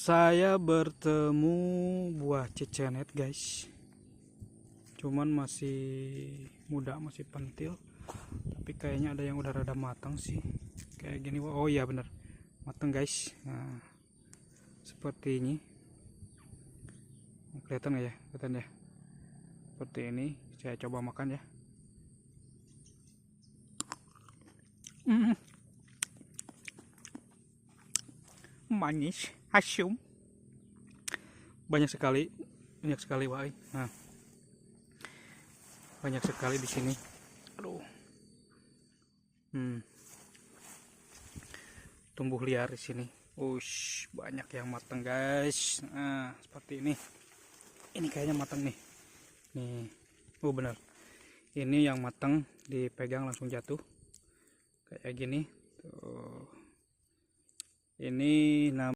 Saya bertemu buah cecenet guys, cuman masih muda, masih pentil, tapi kayaknya ada yang udah rada matang sih kayak gini. Oh iya bener, matang guys. Nah, seperti ini, kelihatan nggak ya? Kelihatan ya, seperti ini. Saya coba makan ya. Manis, asam, banyak sekali wah. Nah, banyak sekali di sini. Aduh, tumbuh liar di sini. Ush, banyak yang matang guys. Nah, seperti ini. Ini kayaknya matang nih. Nih, bener. Ini yang matang, dipegang langsung jatuh kayak gini. Tuh. Ini